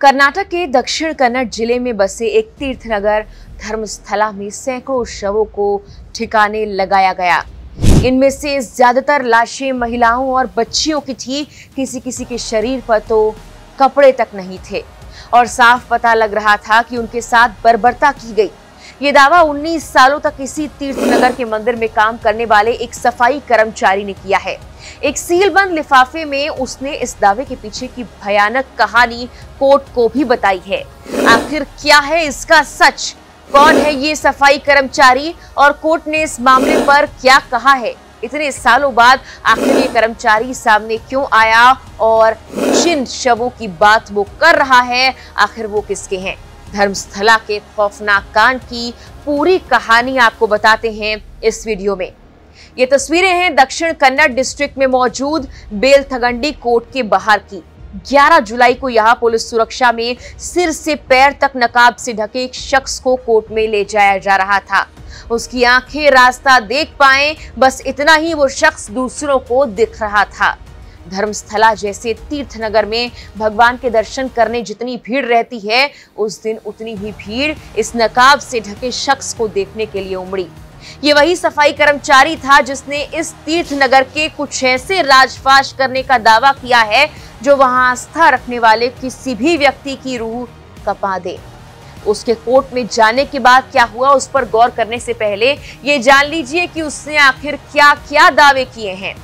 कर्नाटक के दक्षिण कन्नड़ जिले में बसे एक तीर्थनगर धर्मस्थला में सैकड़ों शवों को ठिकाने लगाया गया। इनमें से ज्यादातर लाशें महिलाओं और बच्चियों की थी। किसी किसी के शरीर पर तो कपड़े तक नहीं थे और साफ पता लग रहा था कि उनके साथ बर्बरता की गई। ये दावा 19 सालों तक इसी तीर्थनगर के मंदिर में काम करने वाले एक सफाई कर्मचारी ने किया है। एक सीलबंद लिफाफे में उसने इस दावे के पीछे की भयानक कहानी कोर्ट को भी बताई है। आखिर क्या है इसका सच? कौन है ये सफाई कर्मचारी और कोर्ट ने इस मामले पर क्या कहा है? इतने सालों बाद आखिर ये कर्मचारी सामने क्यों आया और जिन शवों की बात वो कर रहा है आखिर वो किसके हैं? धर्मस्थला के खौफनाक कांड की पूरी कहानी आपको बताते हैं इस वीडियो में। ये तस्वीरें हैं दक्षिण कन्नड़ डिस्ट्रिक्ट में मौजूद बेलथगंडी कोर्ट के बाहर की। 11 जुलाई को यहां पुलिस सुरक्षा में सिर से पैर तक नकाब से ढके एक शख्स को कोर्ट में ले जाया जा रहा था। उसकी आंखें रास्ता देख पाएं, बस इतना ही वो शख्स दूसरों को दिख रहा था। धर्मस्थला जैसे तीर्थनगर में भगवान के दर्शन करने जितनी भीड़ रहती है, उस दिन उतनी ही भीड़ इस नकाब से ढके शख्स को देखने के लिए उमड़ी। ये वही सफाई कर्मचारी था जिसने इस तीर्थनगर के कुछ ऐसे राजफाश करने का दावा किया है जो वहां आस्था रखने वाले किसी भी व्यक्ति की रूह कपा दे। उसके कोर्ट में जाने के बाद क्या हुआ, उस पर गौर करने से पहले ये जान लीजिए कि उसने आखिर क्या क्या दावे किए हैं।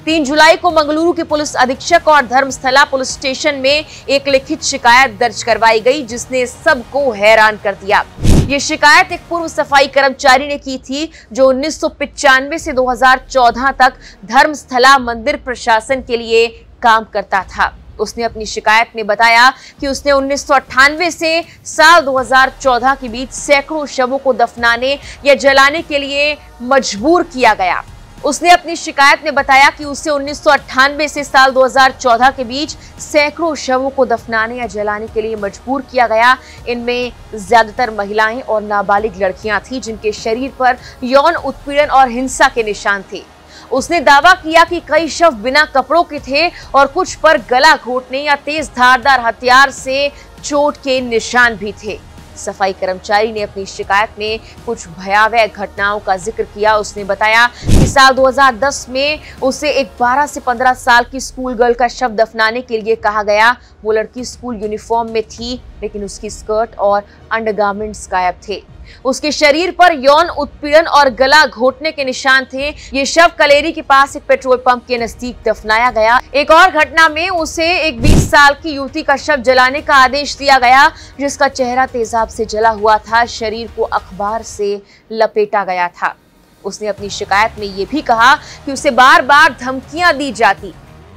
3 जुलाई को मंगलुरु के पुलिस अधीक्षक और धर्मस्थला पुलिस स्टेशन में एक लिखित शिकायत दर्ज करवाई गई जिसने सबको हैरान कर दिया। ये शिकायत एक पूर्व सफाई कर्मचारी ने की थी जो 1995 से 2014 तक धर्मस्थला मंदिर प्रशासन के लिए काम करता था। उसने अपनी शिकायत में बताया कि उसने 1998 से साल 2014 के बीच सैकड़ों शवों को दफनाने या जलाने के लिए मजबूर किया गया। उसने अपनी शिकायत में बताया कि उसे 1998 से साल 2014 के बीच सैकड़ों शवों को दफनाने या जलाने के लिए मजबूर किया गया। इनमें ज्यादातर महिलाएं और नाबालिग लड़कियां थीं जिनके शरीर पर यौन उत्पीड़न और हिंसा के निशान थे। उसने दावा किया कि कई शव बिना कपड़ों के थे और कुछ पर गला घोंटने या तेज धारदार हथियार से चोट के निशान भी थे। सफाई कर्मचारी ने अपनी शिकायत में कुछ भयावह घटनाओं का जिक्र किया। उसने बताया कि साल 2010 में उसे एक 12 से 15 साल की स्कूल गर्ल का शव दफनाने के लिए कहा गया। वो लड़की स्कूल यूनिफॉर्म में थी लेकिन उसकी स्कर्ट और अंडरगारमेंट्स गायब थे। उसके शरीर पर यौन उत्पीड़न और गला घोंटने के निशान थे। ये शव कलेरी के पास एक पेट्रोल पंप के नजदीक दफनाया गया। एक और घटना में उसे एक 20 साल की युवती का शव जलाने का आदेश दिया गया जिसका चेहरा तेजाब से जला हुआ था, शरीर को अखबार से लपेटा गया था। उसने अपनी शिकायत में ये भी कहा कि उसे बार बार धमकियां दी जाती।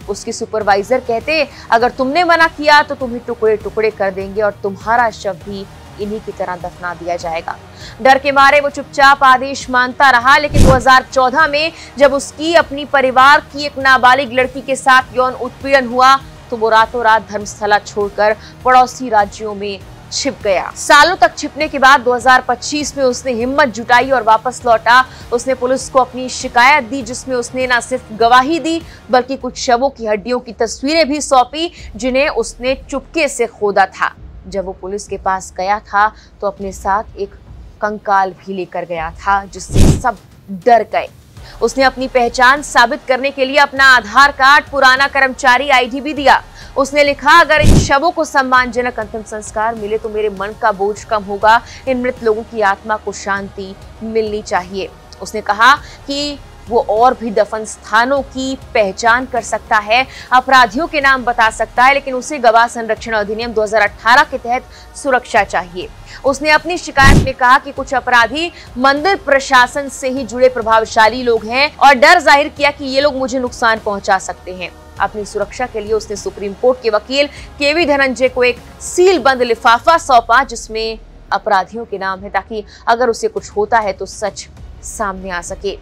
उसके सुपरवाइजर कहते, अगर तुमने मना किया तो तुम्हें टुकड़े टुकड़े कर देंगे और तुम्हारा शव भी इन्हीं की तरह दफना दिया जाएगा। डर के मारे वो चुपचाप आदेश मानता रहा, लेकिन 2014 में जब उसकी अपनी परिवार की एक नाबालिग लड़की के साथ यौन उत्पीड़न हुआ तो वो रातों रात धर्मस्थला छोड़कर पड़ोसी राज्यों में छिप गया। सालों तक छिपने के बाद 2025 में उसने हिम्मत जुटाई और वापस लौटा। उसने पुलिस को अपनी शिकायत दी जिसमें उसने न सिर्फ गवाही दी बल्कि कुछ शवों की हड्डियों की तस्वीरें भी सौंपी जिन्हें उसने चुपके से खोदा था। जब वो पुलिस के पास गया था तो अपने साथ एक कंकाल भी लेकर गया था जिससे सब डर गए। उसने अपनी पहचान साबित करने के लिए अपना आधार कार्ड, पुराना कर्मचारी आईडी भी दिया। उसने लिखा, अगर इन शवों को सम्मानजनक अंतिम संस्कार मिले तो मेरे मन का बोझ कम होगा। इन मृत लोगों की आत्मा को शांति मिलनी चाहिए। उसने कहा कि वो और भी दफन स्थानों की पहचान कर सकता है, अपराधियों के नाम बता सकता है, लेकिन उसे गवाह संरक्षण अधिनियम 2018 के तहत सुरक्षा चाहिए। उसने अपनी शिकायत में कहा कि कुछ अपराधी मंदिर प्रशासन से ही जुड़े प्रभावशाली लोग हैं और डर जाहिर किया कि ये लोग मुझे नुकसान पहुंचा सकते हैं। अपनी सुरक्षा के लिए उसने सुप्रीम कोर्ट के वकील केवी धनंजय को एक सील बंद लिफाफा सौंपा जिसमें अपराधियों के नाम है ताकि अगर उसे कुछ होता है तो सच सामने आ सके।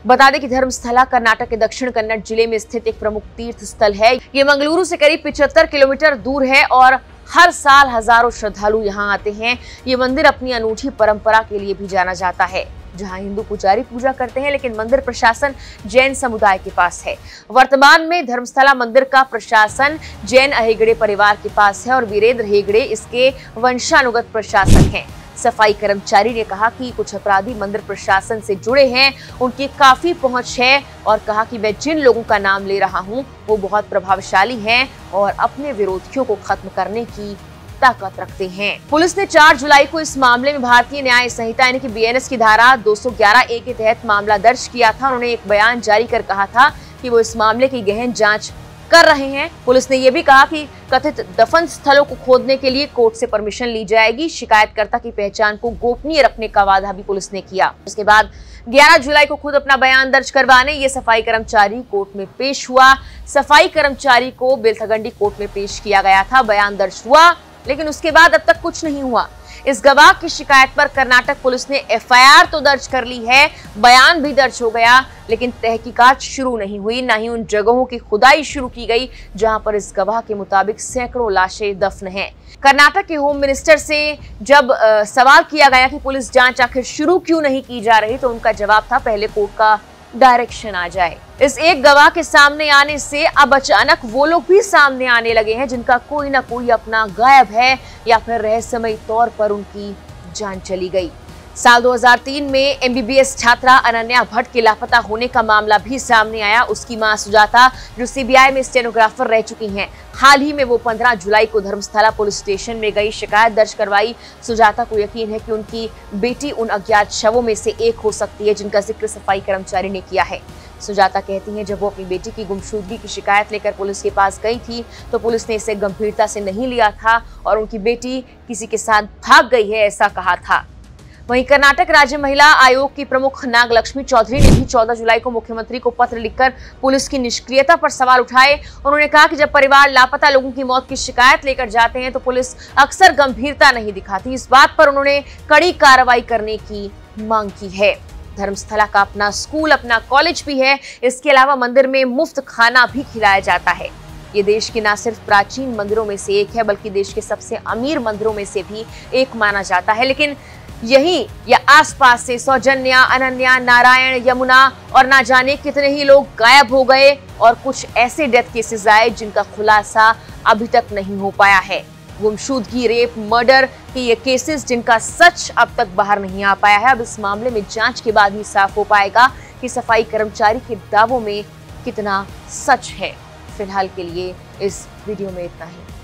बता दें कि धर्मस्थला कर्नाटक के दक्षिण कन्नड़ जिले में स्थित एक प्रमुख तीर्थ स्थल है। ये मंगलुरु से करीब 75 किलोमीटर दूर है और हर साल हजारों श्रद्धालु यहाँ आते हैं। ये मंदिर अपनी अनूठी परंपरा के लिए भी जाना जाता है। जहां हिंदू पुजारी पूजा करते हैं, लेकिन मंदिर प्रशासन जैन समुदाय के पास है। वर्तमान में धर्मस्थला मंदिर का प्रशासन जैन हेगड़े परिवार के पास है और वीरेंद्र हेगड़े इसके वंशानुगत प्रशासक हैं। सफाई कर्मचारी ने कहा कि कुछ अपराधी मंदिर प्रशासन से जुड़े हैं, उनकी काफी पहुंच है और कहा कि मैं जिन लोगों का नाम ले रहा हूं वो बहुत प्रभावशाली हैं और अपने विरोधियों को खत्म करने की ताकत रखते हैं। पुलिस ने 4 जुलाई को इस मामले में भारतीय न्याय संहिता यानी कि बीएनएस की धारा 211A के तहत मामला दर्ज किया था। उन्होंने एक बयान जारी कर कहा था कि वो इस मामले की गहन जांच कर रहे हैं। पुलिस ने यह भी कहा कि कथित दफन स्थलों को खोदने के लिए कोर्ट से परमिशन ली जाएगी। शिकायतकर्ता की पहचान को गोपनीय रखने का वादा भी पुलिस ने किया। उसके बाद 11 जुलाई को खुद अपना बयान दर्ज करवाने ये सफाई कर्मचारी कोर्ट में पेश हुआ। सफाई कर्मचारी को बेलथगंडी कोर्ट में पेश किया गया था। बयान दर्ज हुआ, लेकिन उसके बाद अब तक कुछ नहीं हुआ। इस गवाह की शिकायत पर कर्नाटक पुलिस ने एफआईआर तो दर्ज कर ली है, बयान भी दर्ज हो गया, लेकिन तहकीकात शुरू नहीं हुई, ना ही उन जगहों की खुदाई शुरू की गई जहां पर इस गवाह के मुताबिक सैकड़ों लाशें दफन हैं। कर्नाटक के होम मिनिस्टर से जब सवाल किया गया कि पुलिस जांच आखिर शुरू क्यों नहीं की जा रही, तो उनका जवाब था पहले कोर्ट का डायरेक्शन आ जाए। इस एक गवाह के सामने आने से अब अचानक वो लोग भी सामने आने लगे हैं जिनका कोई ना कोई अपना गायब है या फिर रहस्यमयी तौर पर उनकी जान चली गई। साल 2003 में एमबीबीएस छात्रा अनन्या भट्ट के लापता होने का मामला भी सामने आया। उसकी मां सुजाता, जो सीबीआई में स्टेनोग्राफर रह चुकी हैं, हाल ही में वो 15 जुलाई को धर्मस्थला पुलिस स्टेशन में गई, शिकायत दर्ज करवाई। सुजाता को यकीन है कि उनकी बेटी उन अज्ञात शवों में से एक हो सकती है जिनका जिक्र सफाई कर्मचारी ने किया है। सुजाता कहती हैं, जब वो अपनी बेटी की गुमशुदगी की शिकायत लेकर पुलिस के पास गई थी तो पुलिस ने इसे गंभीरता से नहीं लिया था और उनकी बेटी किसी के साथ भाग गई है, ऐसा कहा था। वहीं कर्नाटक राज्य महिला आयोग की प्रमुख नागलक्ष्मी चौधरी ने भी 14 जुलाई को मुख्यमंत्री को पत्र लिखकर पुलिस की निष्क्रियता पर सवाल उठाए। उन्होंने कहा कि जब परिवार लापता लोगों की मौत की शिकायत लेकर जाते हैं तो पुलिस अक्सर गंभीरता नहीं दिखाती। इस बात पर उन्होंने कड़ी कार्रवाई करने की मांग की है। धर्मस्थला का अपना स्कूल, अपना कॉलेज भी है। इसके अलावा मंदिर में मुफ्त खाना भी खिलाया जाता है। ये देश के न सिर्फ प्राचीन मंदिरों में से एक है बल्कि देश के सबसे अमीर मंदिरों में से भी एक माना जाता है। लेकिन यही या आसपास से सौजन्या, अनन्या, नारायण, यमुना और ना जाने कितने ही लोग गायब हो गए और कुछ ऐसे डेथ केसेस आए जिनका खुलासा अभी तक नहीं हो पाया है। गुमशुदगी, रेप, मर्डर के ये केसेस जिनका सच अब तक बाहर नहीं आ पाया है। अब इस मामले में जांच के बाद ही साफ हो पाएगा कि सफाई कर्मचारी के दावों में कितना सच है। फिलहाल के लिए इस वीडियो में इतना ही।